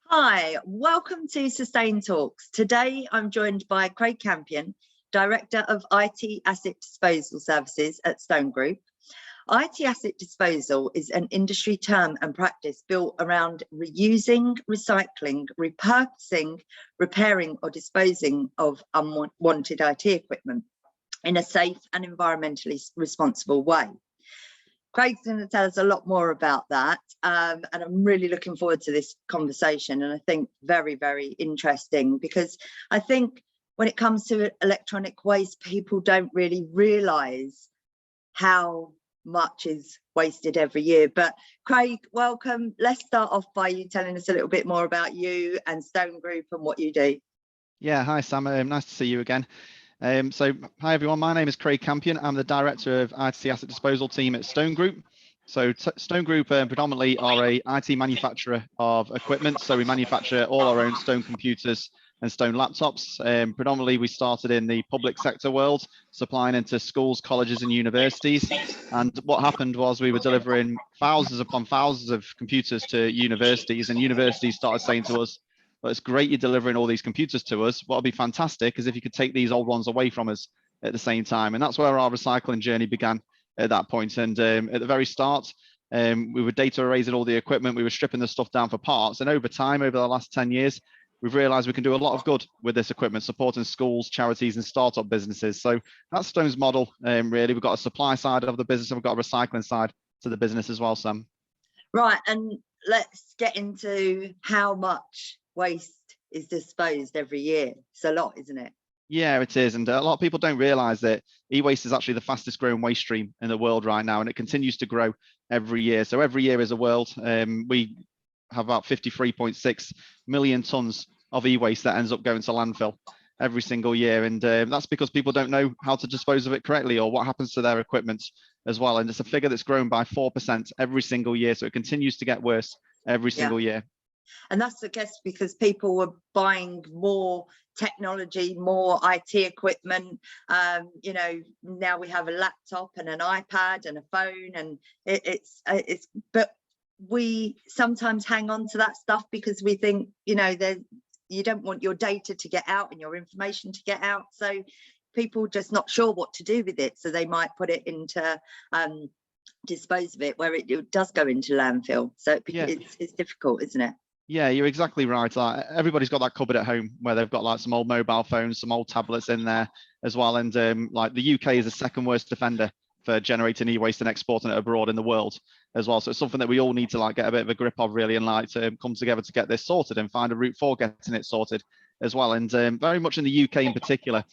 Hi, welcome to Sustain Talks. Today I'm joined by Craig Campion, Director of IT Asset Disposal Services at Stone Group. IT asset disposal is an industry term and practice built around reusing, recycling, repurposing, repairing or disposing of unwanted IT equipment in a safe and environmentally responsible way. Craig's going to tell us a lot more about that, and I'm really looking forward to this conversation, and I think very, very interesting, because I think when it comes to electronic waste, people don't really realise how much is wasted every year. But Craig, welcome. Let's start off by you telling us a little bit more about you and Stone Group and what you do. Yeah, hi Sam, nice to see you again. Hi everyone, my name is Craig Campion. I'm the Director of IT Asset Disposal team at Stone Group. So Stone Group predominantly are a IT manufacturer of equipment. So we manufacture all our own Stone computers and Stone laptops. Predominantly we started in the public sector world, supplying into schools, colleges and universities. And what happened was we were delivering thousands upon thousands of computers to universities, and universities started saying to us, well, it's great you're delivering all these computers to us. What would be fantastic is if you could take these old ones away from us at the same time. And that's where our recycling journey began at that point. And at the very start, we were data erasing all the equipment. We were stripping the stuff down for parts. And over time, over the last 10 years, we've realized we can do a lot of good with this equipment, supporting schools, charities and startup businesses. So that's Stone's model, really. We've got a supply side of the business and we've got a recycling side to the business as well, Sam. Right, and let's get into how much waste is disposed every year. It's a lot, isn't it? Yeah, it is. And a lot of people don't realize that e-waste is actually the fastest growing waste stream in the world right now, and it continues to grow every year. So every year as a world, we have about 53.6 million tons of e-waste that ends up going to landfill every single year. And that's because people don't know how to dispose of it correctly or what happens to their equipment as well. And it's a figure that's grown by 4% every single year. So it continues to get worse every single year. And that's, I guess, because people were buying more technology, more IT equipment. You know, now we have a laptop and an iPad and a phone, and but we sometimes hang on to that stuff because we think, you know, you don't want your data to get out and your information to get out. So people just not sure what to do with it. So they might put it into dispose of it where it does go into landfill. So it's difficult, isn't it? Yeah, you're exactly right. Like, everybody's got that cupboard at home where they've got like some old mobile phones, some old tablets in there as well. And like the UK is the second worst offender for generating e-waste and exporting it abroad in the world as well. So it's something that we all need to like get a bit of a grip of, really, and like to come together to get this sorted and find a route for getting it sorted as well. And very much in the UK in particular,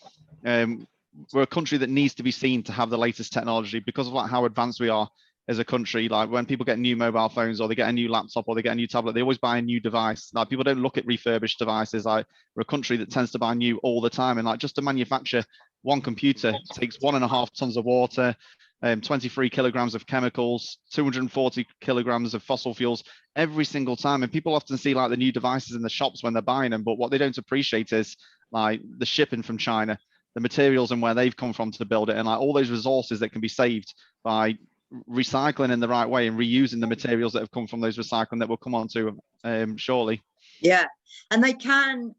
we're a country that needs to be seen to have the latest technology because of like how advanced we are as a country. Like when people get new mobile phones or they get a new laptop or they get a new tablet, they always buy a new device. Like people don't look at refurbished devices. Like we're a country that tends to buy new all the time. And like just to manufacture one computer takes 1.5 tons of water, 23 kilograms of chemicals, 240 kilograms of fossil fuels every single time. And people often see like the new devices in the shops when they're buying them, but what they don't appreciate is like the shipping from China, the materials and where they've come from to build it, and like all those resources that can be saved by recycling in the right way and reusing the materials that have come from those recycling that we'll come on to shortly. Yeah, and they can,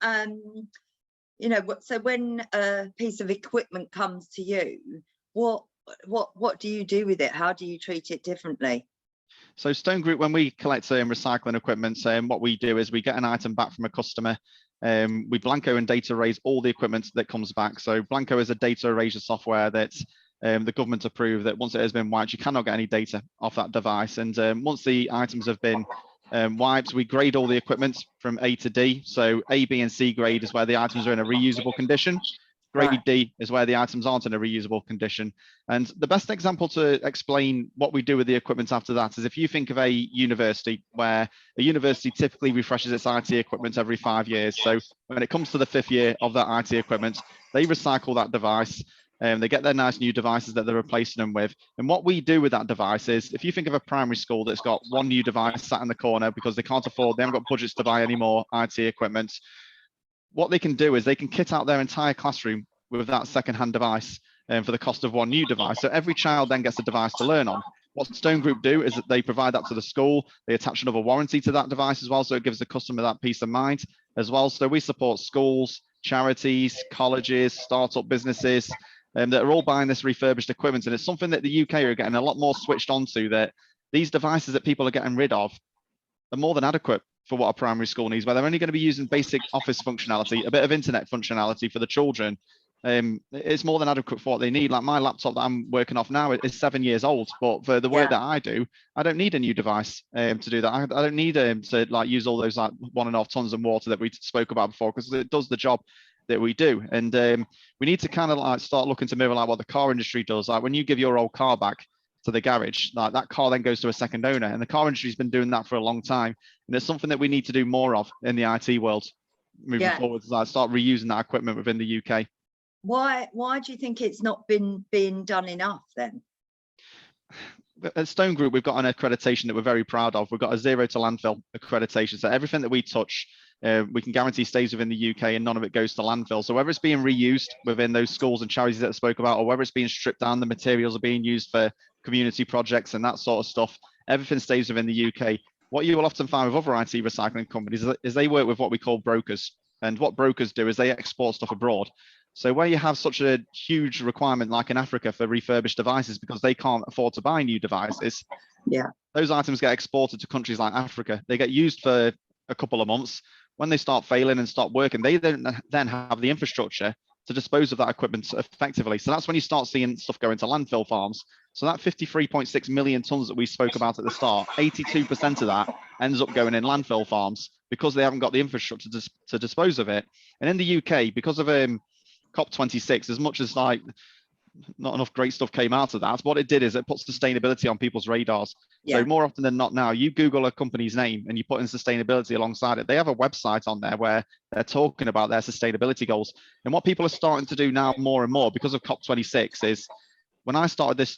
you know, so when a piece of equipment comes to you, what do you do with it? How do you treat it differently? So Stone Group, when we collect recycling equipment, what we do is we get an item back from a customer. We Blanco and data erase all the equipment that comes back. So Blanco is a data erasure software that the government approved, that once it has been wiped, you cannot get any data off that device. And once the items have been wiped, we grade all the equipment from A to D. So A, B and C grade is where the items are in a reusable condition. Grade D is where the items aren't in a reusable condition. And the best example to explain what we do with the equipment after that is if you think of a university, where a university typically refreshes its IT equipment every 5 years. So when it comes to the 5th year of that IT equipment, they recycle that device. They get their nice new devices that they're replacing them with. And what we do with that device is, if you think of a primary school that's got one new device sat in the corner because they can't afford, they haven't got budgets to buy any more IT equipment, what they can do is they can kit out their entire classroom with that second-hand device for the cost of one new device. So every child then gets a device to learn on. What Stone Group do is that they provide that to the school. They attach another warranty to that device as well, so it gives the customer that peace of mind as well. So we support schools, charities, colleges, startup businesses that are all buying this refurbished equipment. And it's something that the UK are getting a lot more switched onto, that these devices that people are getting rid of are more than adequate for what a primary school needs, where they're only going to be using basic office functionality, a bit of internet functionality for the children. It's more than adequate for what they need. Like my laptop that I'm working off now is 7 years old, but for the work that I do, I don't need a new device to do that. I don't need to like use all those like 1.5 tons of water that we spoke about before, because it does the job that we do. And we need to kind of like start looking to mirror like what the car industry does. Like when you give your old car back to the garage, like that car then goes to a second owner, and the car industry's been doing that for a long time. And it's something that we need to do more of in the IT world moving forward, like start reusing that equipment within the UK. Why do you think it's not been being done enough then? At Stone Group, we've got an accreditation that we're very proud of. We've got a zero to landfill accreditation. So everything that we touch, we can guarantee stays within the UK and none of it goes to landfill. So whether it's being reused within those schools and charities that I spoke about, or whether it's being stripped down, the materials are being used for community projects and that sort of stuff, everything stays within the UK. What you will often find with other IT recycling companies is they work with what we call brokers. And what brokers do is they export stuff abroad. So where you have such a huge requirement like in Africa for refurbished devices because they can't afford to buy new devices, those items get exported to countries like Africa. They get used for a couple of months. When they start failing and stop working, they don't then have the infrastructure to dispose of that equipment effectively. So that's when you start seeing stuff go into landfill farms. So that 53.6 million tons that we spoke about at the start, 82% of that ends up going in landfill farms because they haven't got the infrastructure to dispose of it. And in the UK, because of COP26, as much as like not enough great stuff came out of that, what it did is it put sustainability on people's radars. So more often than not now, you Google a company's name and you put in sustainability alongside it. They have a website on there where they're talking about their sustainability goals. And what people are starting to do now more and more because of COP26 is, when I started this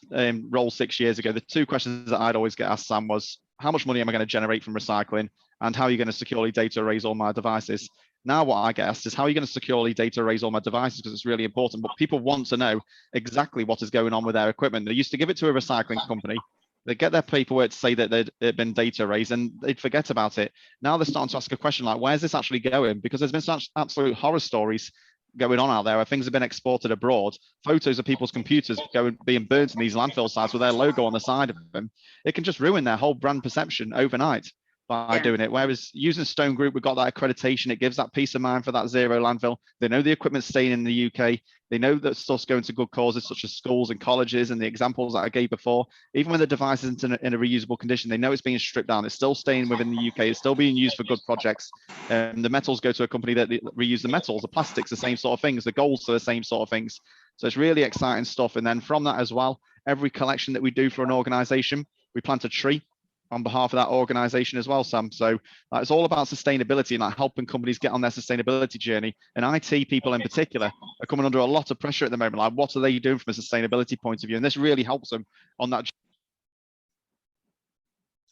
role 6 years ago, the two questions that I'd always get asked, Sam, was how much money am I going to generate from recycling, and how are you going to securely data erase all my devices? Now what I get asked is, how are you going to securely data erase all my devices? Because it's really important. But people want to know exactly what is going on with their equipment. They used to give it to a recycling company. They get their paperwork to say that they'd been data erased, and they'd forget about it. Now they're starting to ask a question like, where's this actually going? Because there's been such absolute horror stories going on out there where things have been exported abroad, photos of people's computers being burnt in these landfill sites with their logo on the side of them. It can just ruin their whole brand perception overnight by doing it. Whereas using Stone Group, we've got that accreditation. It gives that peace of mind for that zero landfill. They know the equipment's staying in the UK. They know that stuff's going to good causes such as schools and colleges, and the examples that I gave before. Even when the device isn't in a reusable condition, they know it's being stripped down. It's still staying within the UK. It's still being used for good projects. The metals go to a company that reuse the metals. The plastics, the same sort of things. The golds are the same sort of things. So it's really exciting stuff. And then from that as well, every collection that we do for an organization, we plant a tree on behalf of that organization as well, Sam. So it's all about sustainability and like helping companies get on their sustainability journey. And IT people in particular are coming under a lot of pressure at the moment. Like, what are they doing from a sustainability point of view? And this really helps them on that.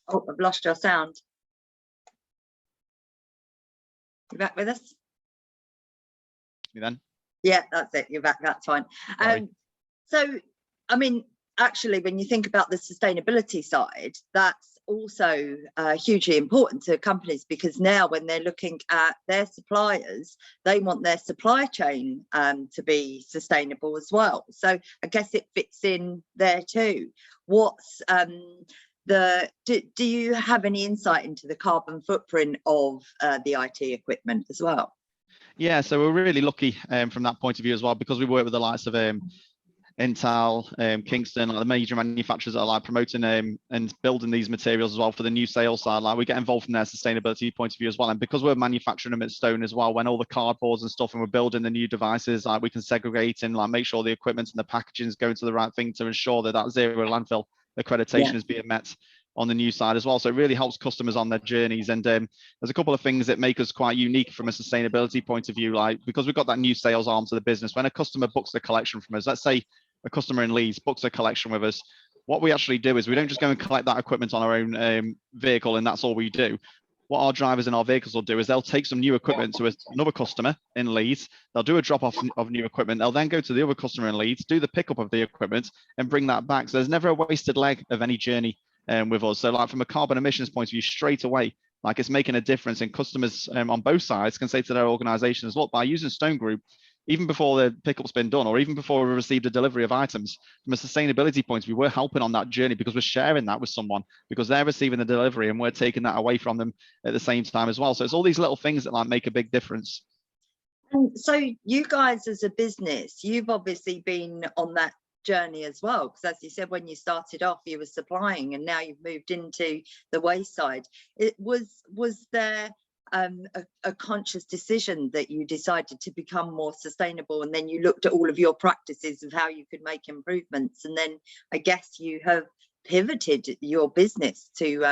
Oh, I've lost your sound. You back with us? You then? Yeah, that's it. You're back. That's fine. So, I mean, actually, when you think about the sustainability side, that's also hugely important to companies, because now when they're looking at their suppliers, they want their supply chain to be sustainable as well. So I guess it fits in there too. What's do you have any insight into the carbon footprint of the IT equipment as well? Yeah, so we're really lucky from that point of view as well, because we work with the likes of Intel, Kingston, like the major manufacturers that are like promoting and building these materials as well for the new sales side. Like, we get involved from their sustainability point of view as well. And because we're manufacturing them at Stone as well, when all the cardboards and stuff and we're building the new devices, like we can segregate and like make sure the equipment and the packaging is going to the right thing to ensure that that zero landfill accreditation is being met on the new side as well. So it really helps customers on their journeys. And there's a couple of things that make us quite unique from a sustainability point of view, like because we've got that new sales arm to the business. When a customer books the collection from us, let's say a customer in Leeds books a collection with us, what we actually do is we don't just go and collect that equipment on our own vehicle and that's all we do. what our drivers in our vehicles will do is they'll take some new equipment to another customer in Leeds. They'll do a drop off of new equipment. They'll then go to the other customer in Leeds, do the pickup of the equipment and bring that back. So there's never a wasted leg of any journey with us. So like from a carbon emissions point of view, straight away, like it's making a difference, and customers on both sides can say to their organizations, look, by using Stone Group, even before the pickup's been done or even before we received a delivery of items, from a sustainability point of view, we're helping on that journey because we're sharing that with someone, because they're receiving the delivery and we're taking that away from them at the same time as well. So it's all these little things that like make a big difference. And so you guys as a business, you've obviously been on that journey as well, because as you said, when you started off you were supplying and now you've moved into the waste side. Was there a conscious decision that you decided to become more sustainable, and then you looked at all of your practices of how you could make improvements, and then I guess you have pivoted your business to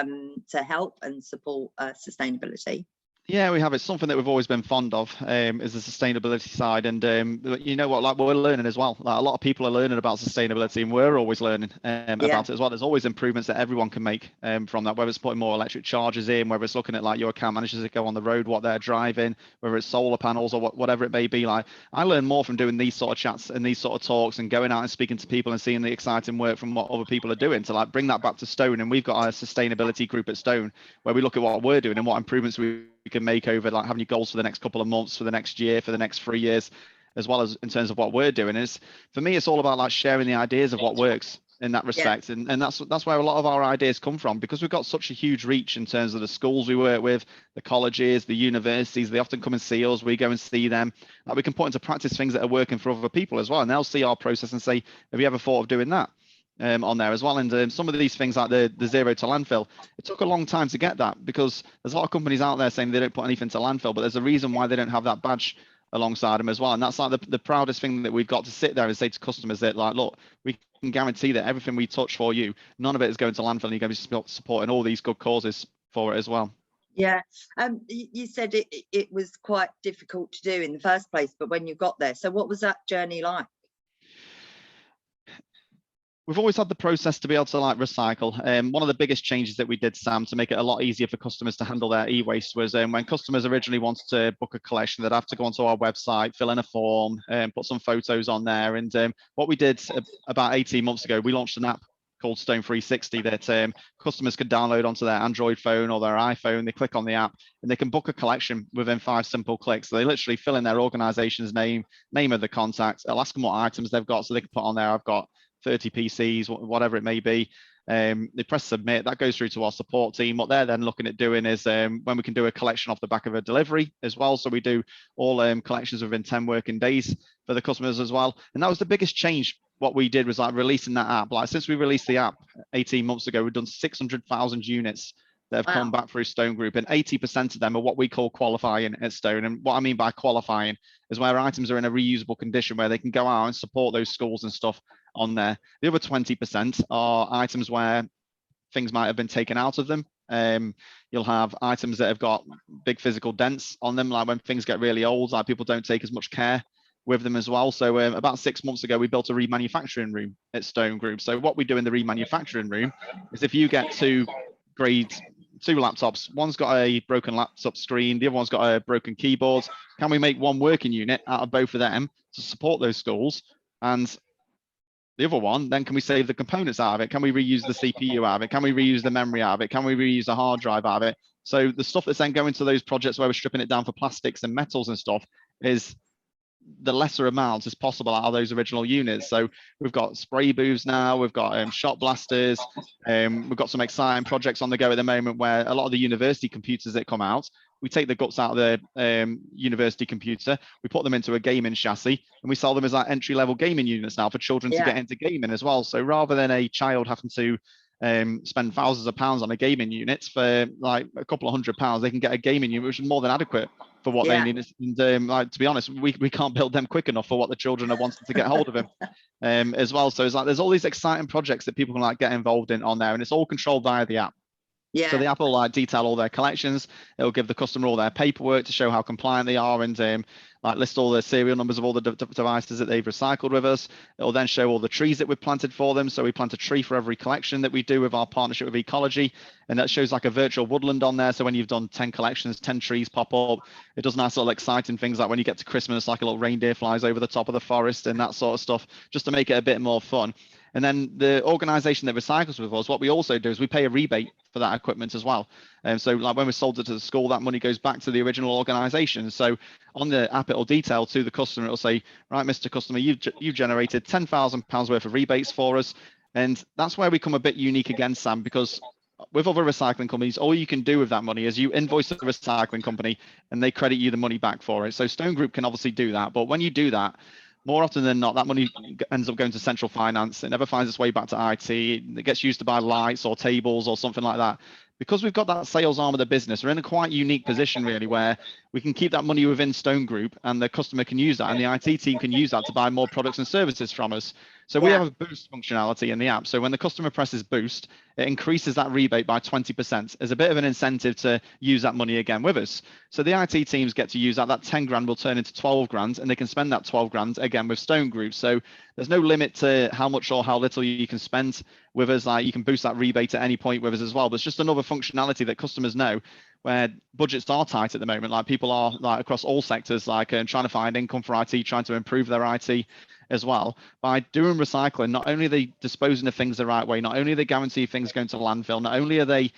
help and support sustainability? Yeah, we have. It's something that we've always been fond of, is the sustainability side. And you know what, like we're learning as well. Like a lot of people are learning about sustainability and we're always learning about it as well. There's always improvements that everyone can make from that, whether it's putting more electric chargers in, whether it's looking at like your account managers that go on the road, what they're driving, whether it's solar panels or whatever it may be. Like I learn more from doing these sort of chats and these sort of talks and going out and speaking to people and seeing the exciting work from what other people are doing to like bring that back to Stone. And we've got a sustainability group at Stone where we look at what we're doing and what improvements we can make over like having goals for the next couple of months, for the next year, for the next 3 years, as well as in terms of what we're doing. Is for me, it's all about like sharing the ideas of what works in that respect. And that's where a lot of our ideas come from, because we've got such a huge reach in terms of the schools we work with, the colleges, the universities. They often come and see us, we go and see them. Like we can put into practice things that are working for other people as well, and they'll see our process and say, have you ever thought of doing that? On there as well. And some of these things like the zero to landfill, it took a long time to get that, because there's a lot of companies out there saying they don't put anything to landfill, but there's a reason why they don't have that badge alongside them as well. And that's like the proudest thing that we've got to sit there and say to customers that like, look, we can guarantee that everything we touch for you, none of it is going to landfill, and you're going to be supporting all these good causes for it as well. Yeah, you said it was quite difficult to do in the first place, but when you got there, so what was that journey like? We've always had the process to be able to like recycle. One of the biggest changes that we did, Sam, to make it a lot easier for customers to handle their e-waste was when customers originally wanted to book a collection, they'd have to go onto our website, fill in a form, put some photos on there. And what we did about 18 months ago, we launched an app called Stone 360 that customers could download onto their Android phone or their iPhone. They click on the app and they can book a collection within 5 simple clicks. So they literally fill in their organization's name of the contact. I'll ask them what items they've got, so they can put on there, I've got 30 PCs, whatever it may be. They press submit, that goes through to our support team. What they're then looking at doing is when we can do a collection off the back of a delivery as well. So we do all collections within 10 working days for the customers as well. And that was the biggest change. What we did was like releasing that app. Like since we released the app 18 months ago, we've done 600,000 units that have come back through Stone Group, and 80% of them are what we call qualifying at Stone. And what I mean by qualifying is where items are in a reusable condition where they can go out and support those schools and stuff on there. The other 20% are items where things might have been taken out of them. You'll have items that have got big physical dents on them, like when things get really old, like people don't take as much care with them as well. So about 6 months ago, we built a remanufacturing room at Stone Group. So what we do in the remanufacturing room is if you get two laptops, one's got a broken laptop screen, the other one's got a broken keyboard, can we make one working unit out of both of them to support those schools? And the other one, then can we save the components out of it? Can we reuse the CPU out of it? Can we reuse the memory out of it? Can we reuse the hard drive out of it? So the stuff that's then going to those projects where we're stripping it down for plastics and metals and stuff is the lesser amounts as possible out of those original units. So we've got spray booths now, we've got shot blasters, we've got some exciting projects on the go at the moment where a lot of the university computers that come out, we take the guts out of the university computer, we put them into a gaming chassis, and we sell them as like entry-level gaming units now for children to get into gaming as well. So rather than a child having to spend thousands of pounds on a gaming unit, for like a couple of £100, they can get a gaming unit which is more than adequate for what they need. And like, to be honest, we can't build them quick enough for what the children are wanting to get hold of them as well. So it's like there's all these exciting projects that people can like get involved in on there, and it's all controlled via the app. Yeah. So the app will like detail all their collections. It'll give the customer all their paperwork to show how compliant they are, and like list all the serial numbers of all the devices that they've recycled with us. It'll then show all the trees that we've planted for them. So we plant a tree for every collection that we do with our partnership with Ecology, and that shows like a virtual woodland on there. So when you've done 10 collections, 10 trees pop up. It does nice little exciting things like when you get to Christmas, like a little reindeer flies over the top of the forest and that sort of stuff, just to make it a bit more fun. And then the organization that recycles with us, what we also do is we pay a rebate for that equipment as well. And so like when we sold it to the school, that money goes back to the original organization. So on the app, it'll detail to the customer, it'll say, right, Mr. Customer, you've generated £10,000 worth of rebates for us. And that's where we come a bit unique again, Sam, because with other recycling companies, all you can do with that money is you invoice the recycling company and they credit you the money back for it. So Stone Group can obviously do that. But when you do that, more often than not, that money ends up going to central finance. It never finds its way back to IT. It gets used to buy lights or tables or something like that. Because we've got that sales arm of the business, we're in a quite unique position, really, where we can keep that money within Stone Group and the customer can use that, and the IT team can use that to buy more products and services from us. So we have a boost functionality in the app. So when the customer presses boost, it increases that rebate by 20% as a bit of an incentive to use that money again with us. So the IT teams get to use that. That 10 grand will turn into 12 grand, and they can spend that 12 grand again with Stone Group. So there's no limit to how much or how little you can spend with us. Like you can boost that rebate at any point with us as well. But it's just another functionality that customers know where budgets are tight at the moment. Like people are like across all sectors, like trying to find income for IT, trying to improve their IT as well. By doing recycling, not only are they disposing of things the right way, not only are they guarantee things going to landfill, not only are they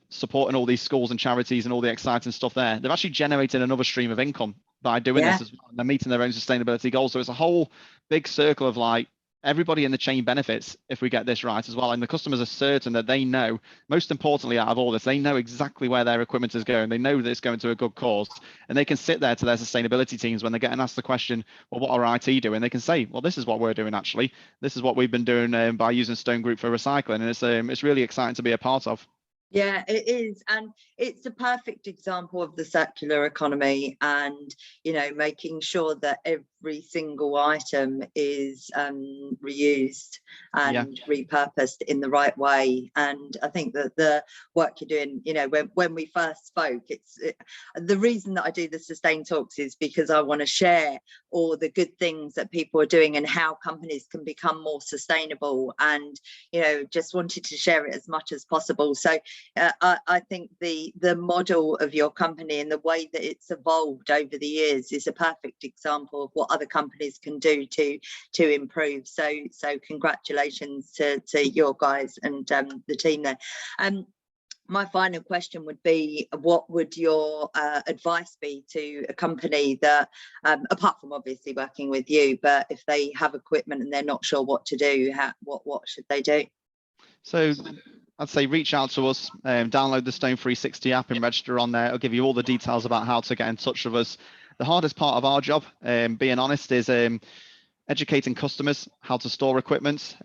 supporting all these schools and charities and all the exciting stuff there, they've actually generated another stream of income by doing this as well. And they're meeting their own sustainability goals. So it's a whole big circle of like everybody in the chain benefits if we get this right as well. And the customers are certain that they know, most importantly out of all this, they know exactly where their equipment is going. They know that it's going to a good cause, and they can sit there to their sustainability teams when they get and ask the question, well, what are IT doing? They can say, well, this is what we're doing actually. This is what we've been doing by using Stone Group for recycling. And it's really exciting to be a part of. Yeah, it is. And it's a perfect example of the circular economy and, you know, making sure that every single item is reused and repurposed in the right way. And I think that the work you're doing, you know, when we first spoke, the reason that I do the Sustain Talks is because I want to share all the good things that people are doing and how companies can become more sustainable, and, you know, just wanted to share it as much as possible. So I think the model of your company and the way that it's evolved over the years is a perfect example of what other companies can do to improve. So congratulations to your guys and the team there. My final question would be, what would your advice be to a company that, apart from obviously working with you, but if they have equipment and they're not sure what to do, what should they do? So I'd say reach out to us, download the Stone 360 app and register on there. It'll give you all the details about how to get in touch with us. The hardest part of our job, being honest, is educating customers how to store equipment.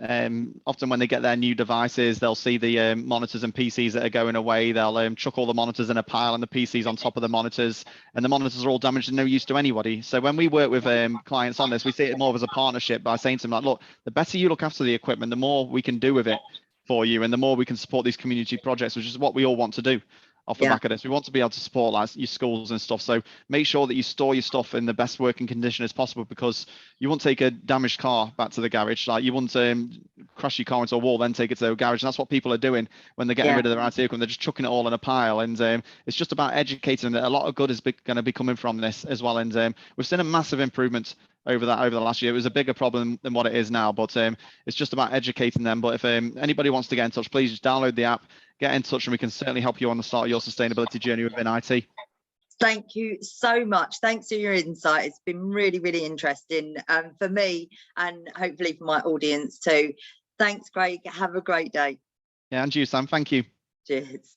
Often when they get their new devices, they'll see the monitors and PCs that are going away. They'll chuck all the monitors in a pile and the PCs on top of the monitors, and the monitors are all damaged and no use to anybody. So when we work with clients on this, we see it more as a partnership by saying to them, like, look, the better you look after the equipment, the more we can do with it for you, and the more we can support these community projects, which is what we all want to do off the back of this. We want to be able to support like your schools and stuff. So make sure that you store your stuff in the best working condition as possible, because you won't take a damaged car back to the garage. Like you won't crash your car into a wall, then take it to a garage. And that's what people are doing when they're getting rid of their IT equipment. They're just chucking it all in a pile. And it's just about educating them that a lot of good is going to be coming from this as well. And we've seen a massive improvement over the last year. It was a bigger problem than what it is now, but it's just about educating them. But if anybody wants to get in touch, please just download the app, get in touch, and we can certainly help you on the start of your sustainability journey within IT. Thank you so much. Thanks for your insight. It's been really, really interesting for me and hopefully for my audience too. Thanks, Craig. Have a great day. Yeah, and you, Sam. Thank you. Cheers.